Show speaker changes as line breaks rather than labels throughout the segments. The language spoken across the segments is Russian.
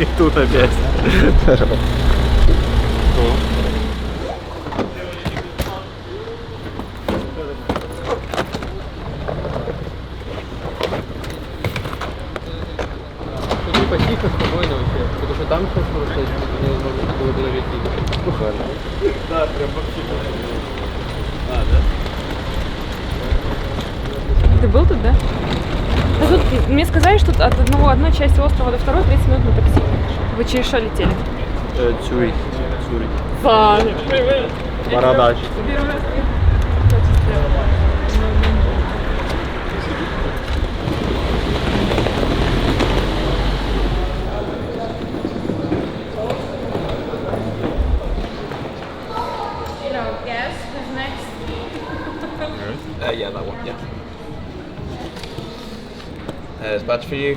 И тут опять.
Тихо, спокойно вообще, потому что там сейчас просто не было голове.
Да, прям вообще.
Ты был тут, да? А тут мне сказали, что от одной части острова до второй 30 минут на такси. Вы через что летели?
Цюрих.
Саня, привет!
Бородач.
Первый раз
Yeah, that one, yeah. There's badge for you.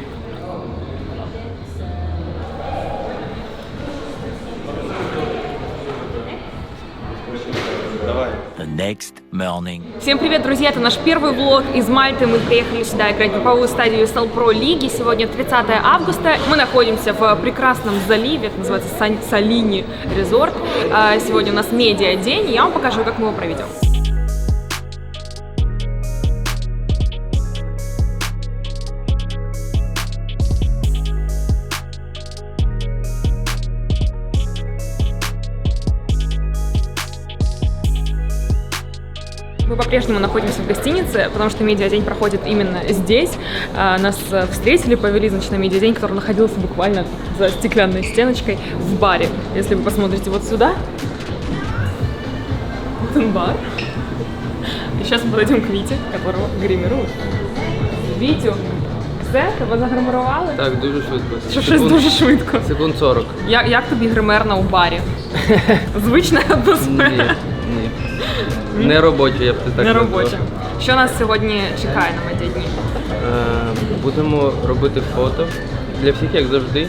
Давай.
The next morning.
Всем привет, друзья! Это наш первый влог из Мальты. Мы приехали сюда играть в групповую стадию ESL Pro лиги. Сегодня 30 августа. Мы находимся в прекрасном заливе, это называется Салини Резорт. Сегодня у нас медиа-день, и я вам покажу, как мы его проведем. Мы по-прежнему находимся в гостинице, потому что медиадень проходит именно здесь. Нас встретили, повели, значит, на медиадень, который находился буквально за стеклянной стеночкой в баре. Если вы посмотрите вот сюда, вот он бар. И сейчас мы подойдем к Вите, которого гримируют. Вітю, все, тебе загримирували?
Так, дуже швидко.
Що щось дуже швидко.
Секунд 40.
Як тобі гримерна у барі? Звична атмосфера?
Ні. Не робоче, я б це так
Не
назвав.
робоче. Що нас сьогодні чекає на медіадні?
Будемо робити фото. Для всіх, як завжди.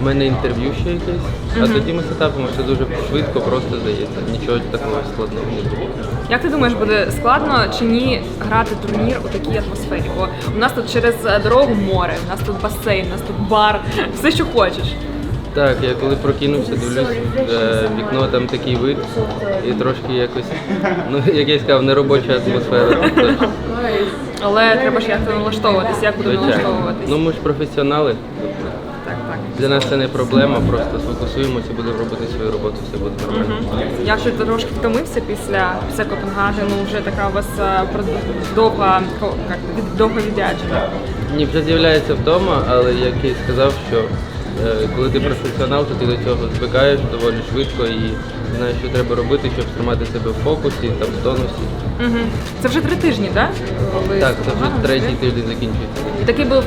У мене інтерв'ю ще якесь, а тоді ми сетапимо, все дуже швидко, просто здається. Нічого такого складного не буде.
Як ти думаєш, буде складно чи ні грати турнір у такій атмосфері? Бо у нас тут через дорогу море, у нас тут басейн, у нас тут бар, все, що хочеш.
Так, я коли прокинувся, дивлюсь в вікно, там такий вид, і трошки якось, ну, як я сказав, неробоча атмосфера. Тобто,
Але треба ж як-то налаштовуватись, як будемо
звичайно.
налаштовуватись.
Ну ми ж професіонали,
Так.
для нас це не проблема, просто сфокусуємося, будемо робити свою роботу, все буде нормально.
Я ще трошки втомився після Копенгагену, вже така у вас довга відрядження.
Ні, вже з'являється вдома, але як я і сказав, що коли ти професіонал, то ти до цього звикаєш доволі швидко і знаєш, що треба робити, щоб тримати себе в фокусі, там, в тонусі.
Це вже 3 тижні, так?
Так, це вже третій тиждень закінчується.
І такий був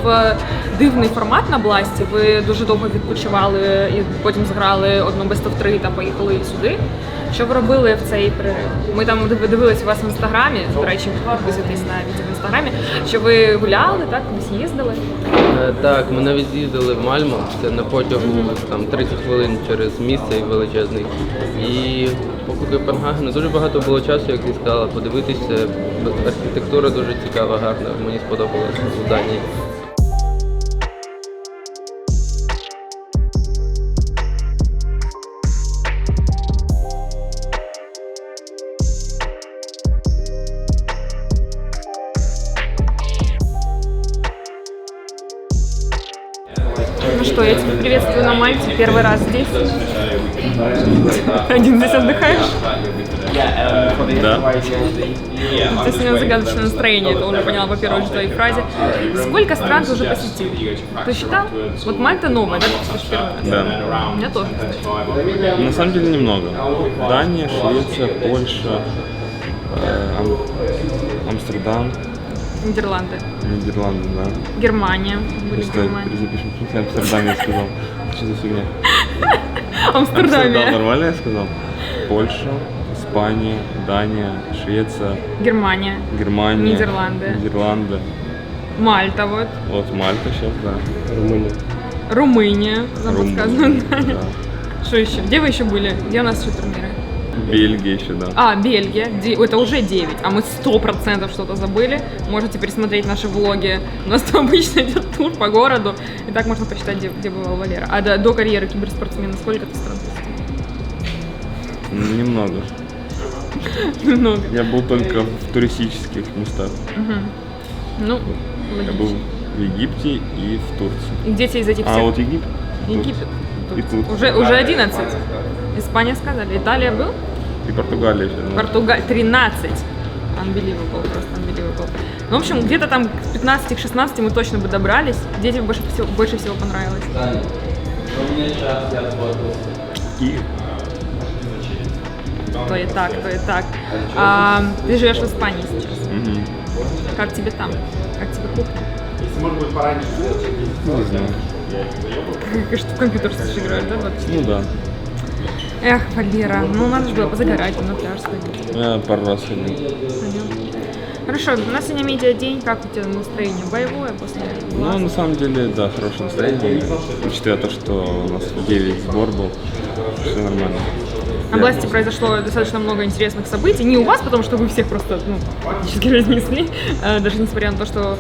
дивний формат на Бласті. Ви дуже довго відпочивали і потім зграли одну Best of 3 та поїхали сюди. Що ви робили в цей перерив? Ми там дивилися у вас в інстаграмі, до речі, підписуйтесь на відео в інстаграмі, що ви гуляли, так, кудись їздили?
Так, ми навіть з'їздили в Мальмо, це на потягу там 30 хвилин через місце величезний. І по Копенгагену дуже багато було часу, як ти сказала, подивитися. Архітектура дуже цікава, гарна, мені сподобалося у Данії.
Ну что, я тебя приветствую на Мальте, первый раз здесь. Один здесь отдыхаешь?
Да.
У тебя сегодня загадочное настроение, это уже поняла по первой же твоей фразе. Сколько стран ты уже посетил? Ты считал? Вот Мальта новая, да? Ты же первый раз?
Да.
У меня тоже, кстати.
На самом деле немного. Дания, Швеция, Польша, Амстердам,
Нидерланды.
Нидерланды, да.
Германия. Были в
Просто
Германии.
перезапишем. В смысле, Амстердам я сказал. Что за фигня? Амстердам
Амстердаме.
нормально я сказал? Польша, Испания, Дания, Швеция,
Германия.
Германия,
Нидерланды.
Нидерланды.
Мальта вот.
Вот Мальта сейчас, да. Румыния.
Румыния. Нам подсказывают.
Да.
Что еще? Где вы еще были? Где у нас еще турниры?
Бельгия еще, да.
А, Бельгия. Это уже 9, а мы 100% что-то забыли. Можете пересмотреть наши влоги. У нас там обычно идет тур по городу. И так можно почитать, где бывал Валера. А до карьеры киберспортсмена сколько ты стран посетил?
Немного.
Много.
Я был только в туристических местах.
Ну,
Я был в Египте и в Турции.
И где тебе из этих
А
всех?
вот Египет?
Египет.
И тут.
Уже 11. Испания сказали. Италия был?
И Португалия еще. да.
Португалия 13. Unbelievable, просто unbelievable. Ну, в общем, где-то там к 15 к 16 мы точно бы добрались. Где тебе больше всего понравилось?
Киев.
То и так. Ты живешь в Испании сейчас.
Мгм.
Как тебе там? Как тебе кухня?
Не знаю.
Как что в компьютер слышишь, играешь, да? 24?
Ну да.
Эх, Валера, ну надо же было позагорать, на пляж сходить.
Я пару раз ходил.
Понятно. Хорошо, у нас сегодня медиа-день. Как у тебя настроение? Боевое после
Ну,
глаза?
на самом деле, да, хорошее настроение. Учитывая то, что у нас 9 сбор был, все нормально.
На Бласте произошло достаточно много интересных событий. Не у вас, потому что вы всех просто практически разнесли. Даже несмотря на то, что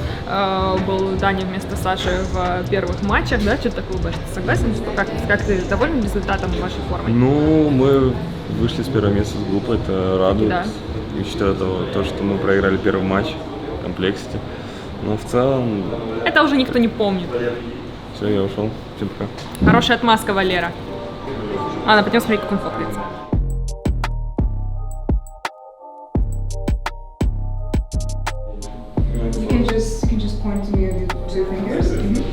был Даня вместо Саши в первых матчах, да? Что-то такое было. Ты согласен? Что как ты доволен результатом вашей формы?
Ну, мы вышли с первого места с группы, это радует.
Да.
Учитывая то, что мы проиграли первый матч в комплекте. Но в целом,
Это уже никто не помнит.
все, я ушел. Всем пока.
Хорошая отмазка, Валера. Ладно, пойдем смотреть, как он фоткается.
You can just point to me with your 2 fingers.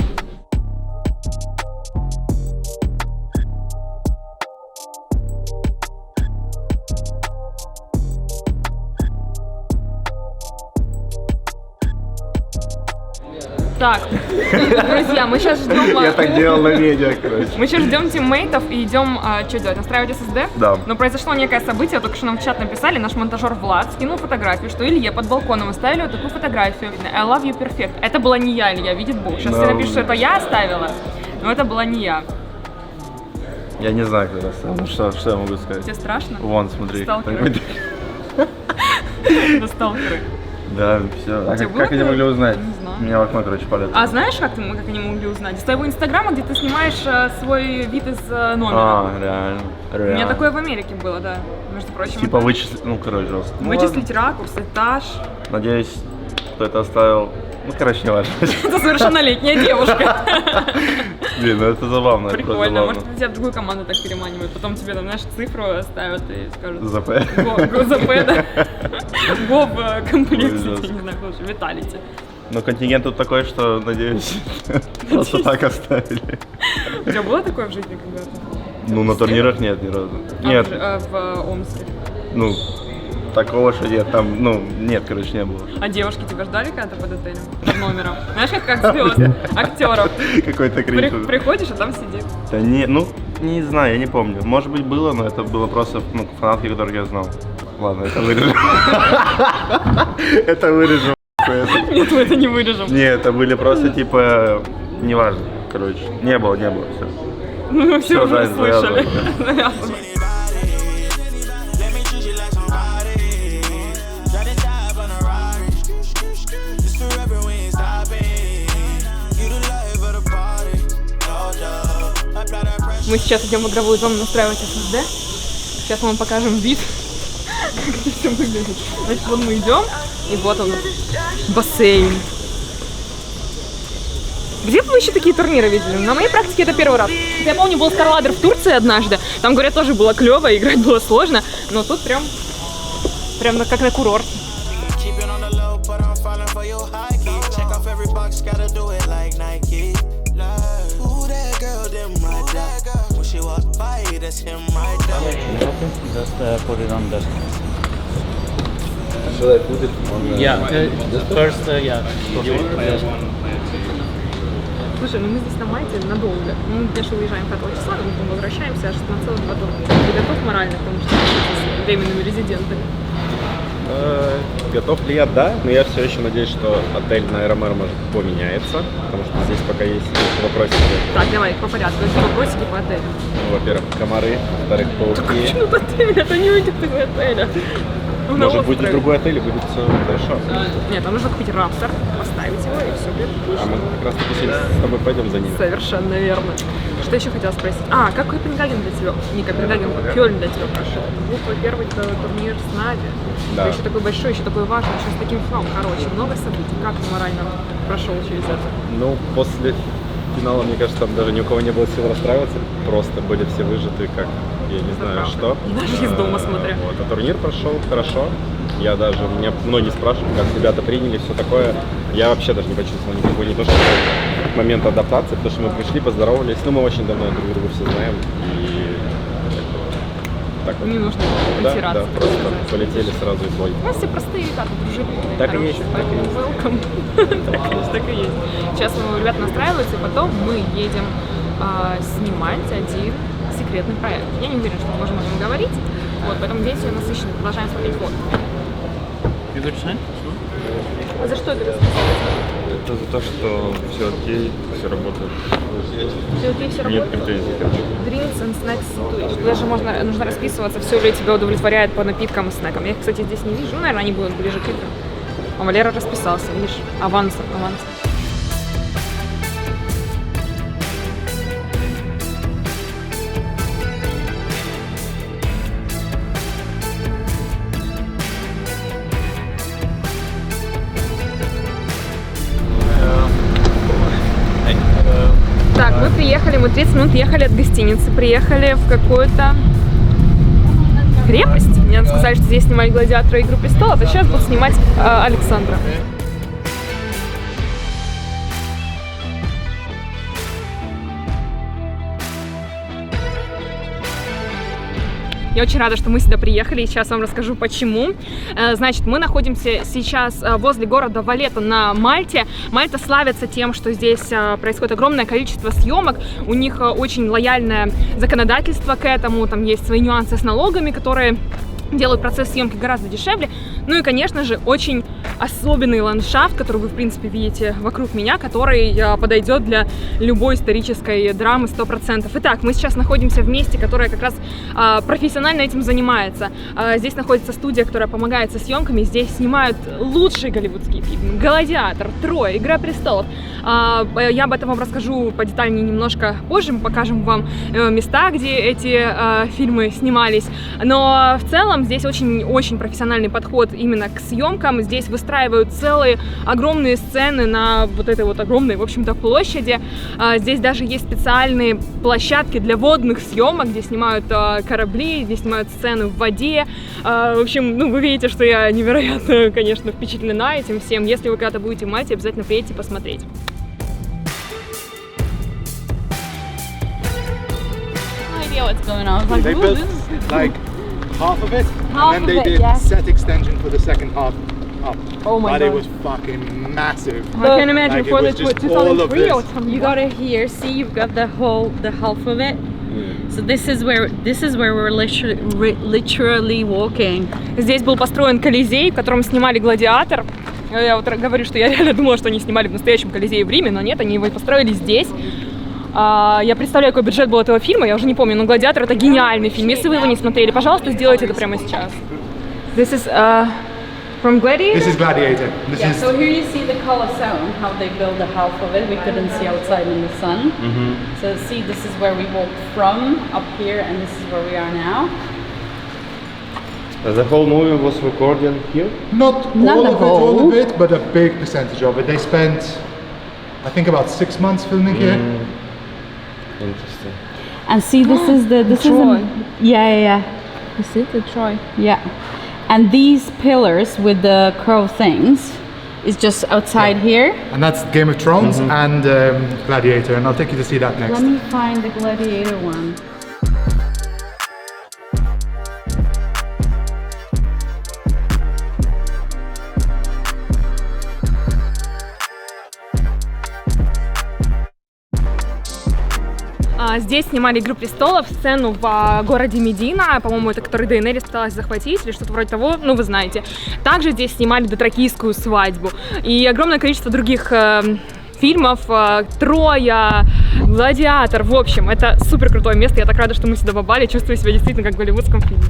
Так, друзья, мы сейчас ждем...
Я так делал на медиа, короче.
Мы сейчас ждем тиммейтов и идем, что делать, настраивать SSD?
Да.
Но произошло некое событие, только что нам в чат написали, наш монтажер Влад скинул фотографию, что Илье под балконом оставили вот такую фотографию. I love you perfect. Это была не я, Илья, видит Бог. Сейчас все напишут, что это я оставила, но это была не я.
Я не знаю, кто это. Ну что я могу сказать?
Тебе страшно?
Вон, смотри.
Сталкеры. Это сталкеры.
Да, все. А
тебе было
как они могли узнать?
Не знаю.
Меня в окно, короче, полет.
А знаешь, как они могли узнать? Из твоего инстаграма, где ты снимаешь свой вид из номера.
А, реально.
У меня такое в Америке было, да, между прочим.
Типа
Это-
вычислить, ну, короче, жестко. Ну,
Вычислить ракурс, этаж.
ладно. Надеюсь, кто это оставил. Ну, короче, не важно.
Это совершеннолетняя девушка.
Блин, ну это забавно. это просто
Прикольно,
забавно.
может тебя в другую команду так переманивают. Потом тебе там, знаешь, цифру оставят и скажут.
ЗП.
ЗП, да. Го в комплекте,
Ужас.
не знаю, слушай, Виталити.
Но контингент тут такой, что, надеюсь, просто так оставили.
У тебя было такое в жизни когда-то?
Ну, на турнирах нет ни разу. Нет,
В Омске.
ну, такого, что нет, там, ну, нет, короче, не было.
А девушки тебя ждали когда-то под отелем? Под номером? Знаешь, как звезд, актеров.
Какой-то кринж.
Приходишь, а там сидит.
Да не, ну, не знаю, я не помню. Может быть, было, но это было просто, ну, фанатки, которых я знал. Ладно, это вырежем. Это вырежем.
Нет, мы это не вырежем.
Не, это были просто, типа, неважно, короче. Не было, все.
Ну, мы все
Всё,
уже
да,
слышали.
завязывай.
Мы сейчас идем в игровую зону настраивать SSD. Сейчас мы вам покажем вид, как это все выглядит. Значит, вот мы идем, и вот он, бассейн. Где вы еще такие турниры видели? На моей практике это первый раз. Я помню, был StarLadder в Турции однажды. Там, говорят, тоже было клево, играть было сложно. Но тут прям как на курорте.
Keep it on the low, but I'm falling for your high key. Check off every box, gotta do it like Nike. Ooh, that girl, them right there. When she walk by, that's him right there.
Just put it on desk.
Should I put it on
Yeah, first, yeah.
Слушай, ну мы здесь на Мальте надолго. Мы, конечно, уезжаем 5 числа, но потом возвращаемся аж на целых 2 турнира. Ты готов морально, потому что мы здесь временными резидентами.
Готов ли я? Да, но я все еще надеюсь, что отель на РМР может поменяется, потому что здесь пока есть вопросики.
Так, давай по порядку. Какие вопросики по отелю?
Ну, во-первых, комары, во-вторых, пауки.
Почему отель? Это не уйдет из отеля.
Может, будет другой отель, и будет все хорошо.
Нет, там нужно купить раптор, поставить его, и все будет
А
отлично.
мы как раз таки с тобой пойдем за ними.
Совершенно верно. Что еще хотела спросить? Как Копенгаген для тебя? Не Копенгаген, а Кёльн для тебя прошел? Это был твой первый турнир с Нави.
Да.
Еще такой большой, еще такой важный, еще с таким финалом. Короче, много событий. Как ты морально прошел через это?
Ну, после финала, мне кажется, там даже ни у кого не было сил расстраиваться. Просто были все выжаты, как я не знаю что.
И даже из дома смотря.
Вот, а турнир прошел хорошо. Меня многие спрашивают, как ребята приняли, все такое. Я вообще даже не почувствовал никакой не то, что момент адаптации, потому что мы пришли, поздоровались. Ну, мы очень давно друг друга все знаем. И так вот.
Не нужно
Да,
притираться.
да, просто полетели сразу в бой.
У нас все простые ребята, дружелюбные,
Так и
хорошие,
есть,
поэтому welcome. Так и есть. Сейчас ребята настраиваются, и потом мы едем снимать один секретный проект. Я не уверена, что мы можем о нем говорить, вот, поэтому здесь все насыщенно. Продолжаем смотреть фото. А за что это расписывается?
Это за то, что все окей, все работает.
Все окей, все
Нет
работает?
претензий, короче.
Drinks and snacks situation. Даже нужно расписываться, все ли тебя удовлетворяет по напиткам и снекам. Я их, кстати, здесь не вижу. Ну, наверное, они будут ближе к играм. А Валера расписался, видишь? Аванс. Так, мы 30 минут ехали от гостиницы, приехали в какую-то крепость. Мне сказали, что здесь снимали «Гладиатора» и «Игру престолов», а сейчас будут снимать Александра. Я очень рада, что мы сюда приехали, и сейчас вам расскажу, почему. Значит, мы находимся сейчас возле города Валета на Мальте. Мальта славится тем, что здесь происходит огромное количество съемок. У них очень лояльное законодательство к этому, там есть свои нюансы с налогами, которые делают процесс съемки гораздо дешевле. Ну и, конечно же, очень особенный ландшафт, который вы, в принципе, видите вокруг меня, который подойдет для любой исторической драмы 100%. Итак, мы сейчас находимся в месте, которое как раз профессионально этим занимается. Здесь находится студия, которая помогает со съемками. Здесь снимают лучшие голливудские фильмы. «Гладиатор», «Троя», «Игра престолов». Я об этом вам расскажу подетальнее немножко позже. Мы покажем вам места, где эти фильмы снимались. Но в целом здесь очень профессиональный подход именно к съемкам. Здесь выстраивают целые огромные сцены на вот этой вот огромной, в общем-то, площади. Здесь даже есть специальные площадки для водных съемок, где снимают корабли, где снимают сцены в воде. В общем, ну, вы видите, что я невероятно, конечно, впечатлена этим всем. Если вы когда-то будете в Мальте, обязательно приедете посмотреть.
What's going on? I was like,
They
ooh,
built
this is
like half of it,
Half
and
of
then they
it,
did
yeah.
set extension for the second half up.
Oh my
But it
God.
was fucking massive.
I can imagine
Like, it
for
was
the
just all of
2003 or
this.
something.
you got it here. See, you've got the half of it. So this is where we're literally walking.
Здесь был построен Колизей, в котором снимали «Гладиатор». Я вот говорю, что я реально думала, что они снимали в настоящем Колизее в Риме, но нет, они его построили здесь. Я представляю, какой бюджет был этого фильма, я уже не помню, но «Гладиатор» — это гениальный фильм. Если вы его не смотрели, пожалуйста, сделайте это прямо сейчас. This is from Gladiator?
This is Gladiator. This
Yeah.
is
So here you see the Colosseum, how they built the half of it. We couldn't see outside in the sun. So see, this is where we walked from up here, and this is where we are now.
The whole movie was recorded here?
not
Not
all
the
of it, all
whole.
of it, but a big percentage of it. They spent, I think, about 6 months filming here.
Interesting.
And see, this is
Troy.
yeah.
You see the Troy?
Yeah. And these pillars with the crow things is just outside here.
And that's Game of Thrones and Gladiator, and I'll take you to see that next.
Let me find the Gladiator one.
Здесь снимали «Игру престолов», сцену в городе Медина, по-моему, это который Дейенерис пыталась захватить или что-то вроде того, ну вы знаете. Также здесь снимали дотракийскую свадьбу и огромное количество других фильмов, «Троя», «Гладиатор». В общем, это супер крутое место. Я так рада, что мы сюда попали. Чувствую себя действительно как в голливудском фильме.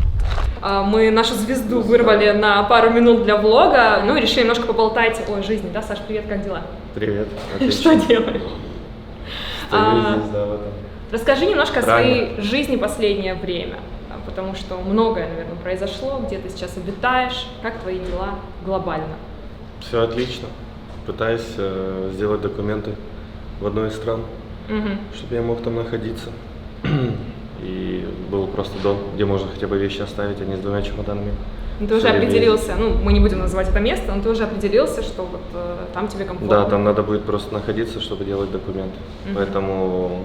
Мы нашу звезду вырвали на пару минут для влога. Ну и решили немножко поболтать о жизни. Да, Саш, привет, как дела?
Привет.
Что делаешь?
Стою здесь, да, в этом.
Расскажи немножко о своей жизни последнее время. Потому что многое, наверное, произошло. Где ты сейчас обитаешь? Как твои дела глобально?
Все отлично. Пытаюсь сделать документы в одной из стран, чтобы я мог там находиться. И был просто дом, где можно хотя бы вещи оставить, а не с 2 чемоданами.
Ты уже определился, ну, мы не будем называть это место, но ты уже определился, что вот там тебе комфортно.
Да, там надо будет просто находиться, чтобы делать документы. Поэтому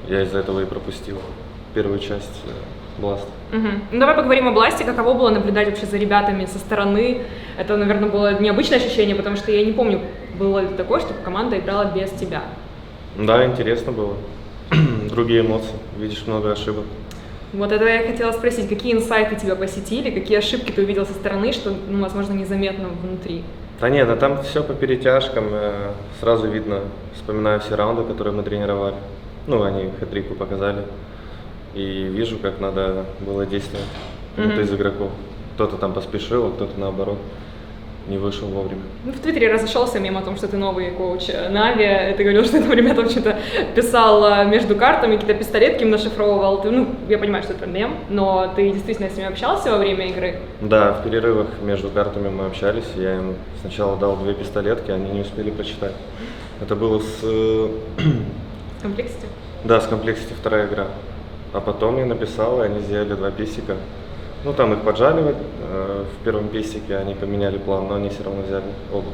я из-за этого и пропустил первую часть Blast.
Ну, давай поговорим о Blast. Каково было наблюдать вообще за ребятами со стороны? Это, наверное, было необычное ощущение, потому что я не помню, было ли такое, чтобы команда играла без тебя.
Да, интересно было. Другие эмоции, видишь много ошибок.
Вот это я хотела спросить, какие инсайты тебя посетили, какие ошибки ты увидел со стороны, что, ну, возможно, незаметно внутри?
Да нет, ну там все по перетяжкам, сразу видно, вспоминаю все раунды, которые мы тренировали. Ну, они хэт-трику показали. И вижу, как надо было действовать кому-то из игроков. Кто-то там поспешил, а кто-то наоборот не вышел вовремя. Ну,
в Твиттере разошелся мем о том, что ты новый коуч Нави. Ты говорил, что там ребятам что-то писал между картами, какие-то пистолетки им нашифровывал. Ты, ну, я понимаю, что это мем, но ты действительно с ними общался во время игры?
Да, в перерывах между картами мы общались. Я им сначала дал 2 пистолетки, они не успели прочитать. Это было с
Complexity?
Да, с Complexity 2 игра. А потом я написал, и они сделали 2 пистика. Ну, там их поджали в первом пистике, они поменяли план, но они все равно взяли оба.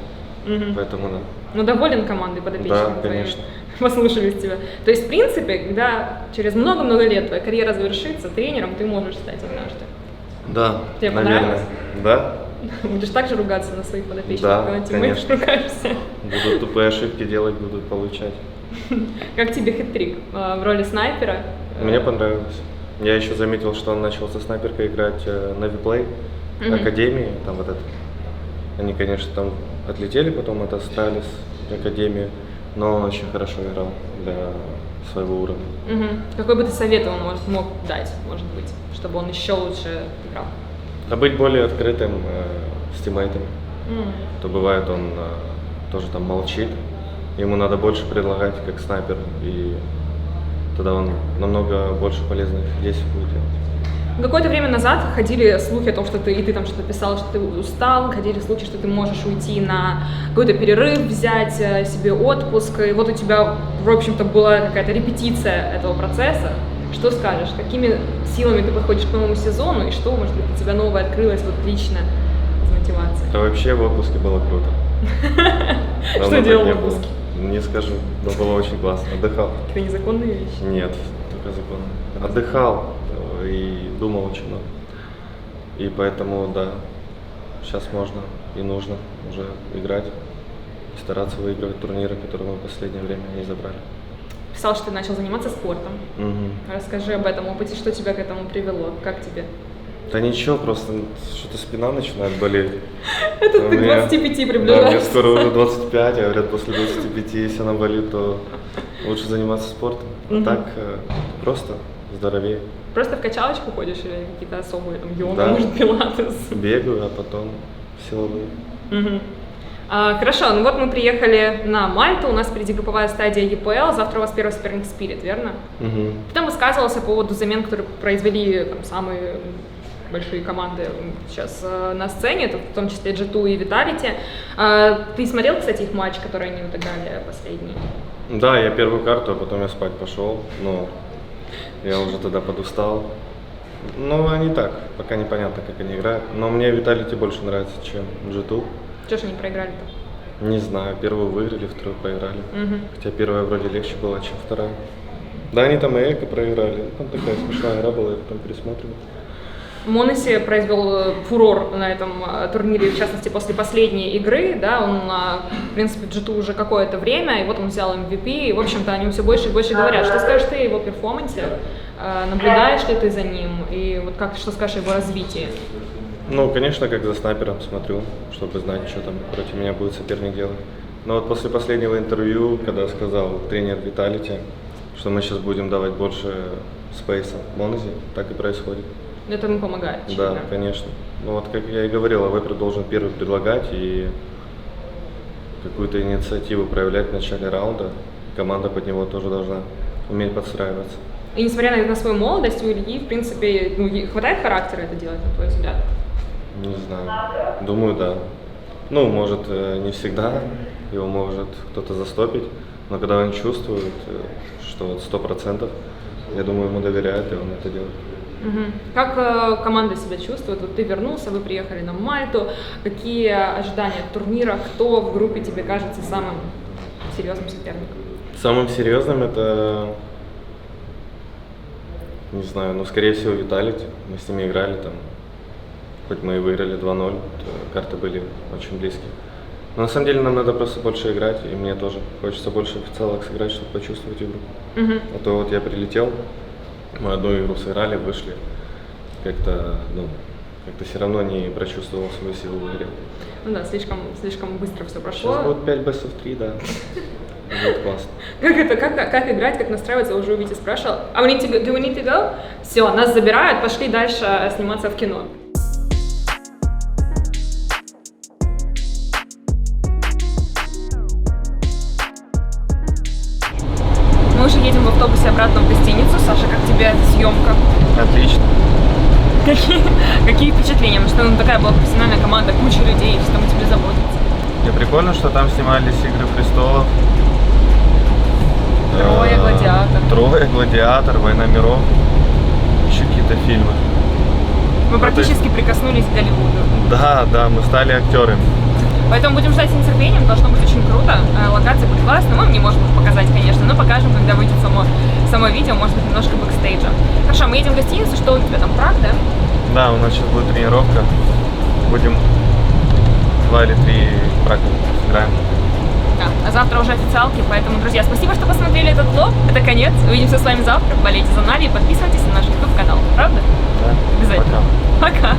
Поэтому да.
Ну, доволен командой подопечных?
Да, конечно.
Послушались тебя. То есть, в принципе, когда через много-много лет твоя карьера завершится, тренером ты можешь стать однажды?
Да,
тебе
наверное.
Понравилось?
Да.
Будешь так же ругаться на своих подопечных,
да,
когда ты ругаешься?
Будут тупые ошибки делать, будут получать.
Как тебе хэт-трик в роли снайпера?
Мне понравилось. Я еще заметил, что он начал со снайперкой играть на Виплей, Академии, там вот это. Они, конечно, там отлетели, потом это остались в Академии, но он очень хорошо играл для своего уровня.
Какой бы ты совет он мог дать, может быть, чтобы он еще лучше играл?
Да быть более открытым с тиммейтами. То бывает, он тоже там молчит, ему надо больше предлагать как снайпер, и тогда он намного больше полезных действий будет делать.
Какое-то время назад ходили слухи о том, что ты там что-то писал, что ты устал, ходили слухи, что ты можешь уйти на какой-то перерыв, взять себе отпуск, и вот у тебя, в общем-то, была какая-то репетиция этого процесса. Что скажешь, какими силами ты подходишь к новому сезону, и что, может быть, у тебя новое открылось вот лично из мотивации?
Да вообще в отпуске было круто.
Что делал в отпуске?
Не скажу, но было очень классно. Отдыхал.
Какие-то незаконные вещи?
Нет, только законные. Отдыхал и думал очень много. И поэтому, да, сейчас можно и нужно уже играть, стараться выигрывать турниры, которые мы в последнее время не забрали.
Писал, что ты начал заниматься спортом. Расскажи об этом опыте, что тебя к этому привело, как тебе?
Да ничего, просто что-то спина начинает болеть.
Это ты к 25 приближаешься.
Да, мне скоро уже 25, а говорят, после 25, если она болит, то лучше заниматься спортом. А так просто здоровее.
Просто в качалочку ходишь или какие-то особые, там, йога,
да.
может, пилатес?
Бегаю, а потом силовые.
Хорошо, ну вот мы приехали на Мальту, у нас впереди групповая стадия ЕПЛ, завтра у вас первый соперник Spirit, верно? Ты там высказывался по поводу замен, которые произвели там самые большие команды сейчас на сцене, это в том числе G2 и Vitality. Ты смотрел, кстати, их матч, который они отыграли последний?
Да, я первую карту, а потом я спать пошел, но я уже тогда подустал. Ну, они так, пока непонятно, как они играют, но мне Vitality больше нравится, чем G2.
Чего же они проиграли-то?
Не знаю, первую выиграли, вторую проиграли. Хотя первая вроде легче была, чем вторая. Да, они там и Эко проиграли. Там такая смешная игра была, я потом пересматривал.
Монеси произвел фурор на этом турнире, в частности, после последней игры, да, он, в принципе, в G2 уже какое-то время, и вот он взял MVP, и, в общем-то, о нем все больше и больше говорят. Что скажешь ты о его перформансе? Наблюдаешь ли ты за ним? И вот что скажешь о его развитии?
Ну, конечно, как за снайпером смотрю, чтобы знать, что там против меня будет соперник делать. Но вот после последнего интервью, когда сказал тренер Vitality, что мы сейчас будем давать больше спейса Монезе, так и происходит.
Это ему помогает?
Да, конечно. Ну вот, как я и говорил, Вепрь должен первый предлагать и какую-то инициативу проявлять в начале раунда. Команда под него тоже должна уметь подстраиваться.
И несмотря на свою молодость, у Ильи, в принципе, хватает характера это делать, на твой взгляд?
Не знаю. Думаю, да. Ну, может, не всегда его может кто-то застопить, но когда он чувствует, что 100%, я думаю, ему доверяют, и он это делает.
Угу. Как команда себя чувствует? Вот ты вернулся, вы приехали на Мальту. Какие ожидания от турнира? Кто в группе тебе кажется самым серьезным соперником?
Самым серьезным это, не знаю, ну, скорее всего, Vitality. Мы с ними играли там, хоть мы и выиграли 2-0, карты были очень близкие. Но на самом деле нам надо просто больше играть, и мне тоже хочется больше официалок сыграть, чтобы почувствовать игру. А то вот я прилетел, мы одну игру сыграли, вышли, как-то все равно не прочувствовал свою силу в игре.
Ну да, слишком быстро все прошло.
Сейчас будет 5 best of 3, да. Будет классно.
Как играть, как настраиваться, уже у Вити спрашивал. Do we need to go? Все, нас забирают, пошли дальше сниматься в кино. Мы уже едем в автобусе обратно в гостиницу. Саша, как тебе съемка?
Отлично.
Какие впечатления? Потому что такая была профессиональная команда, куча людей, что мы тебе заботимся.
Мне прикольно, что там снимались «Игры престолов».
Трое, «Гладиатор».
Трое, «Гладиатор», «Война миров». Еще какие-то фильмы.
Мы практически прикоснулись к Голливуду.
Да, мы стали актерами.
Поэтому будем ждать с нетерпением, должно быть очень круто. Локация будет классная, мы не можем их показать, конечно, но покажем, когда выйдет само видео, может быть, немножко бэкстейджа. Хорошо, мы едем в гостиницу, что у тебя там, Праг, да?
Да, у нас сейчас будет тренировка. Будем 2 или 3 прака сыграем.
Да, а завтра уже официалки, поэтому, друзья, спасибо, что посмотрели этот влог. Это конец. Увидимся с вами завтра. Болейте за Нави и подписывайтесь на наш YouTube канал. Правда?
Да.
Обязательно. Пока.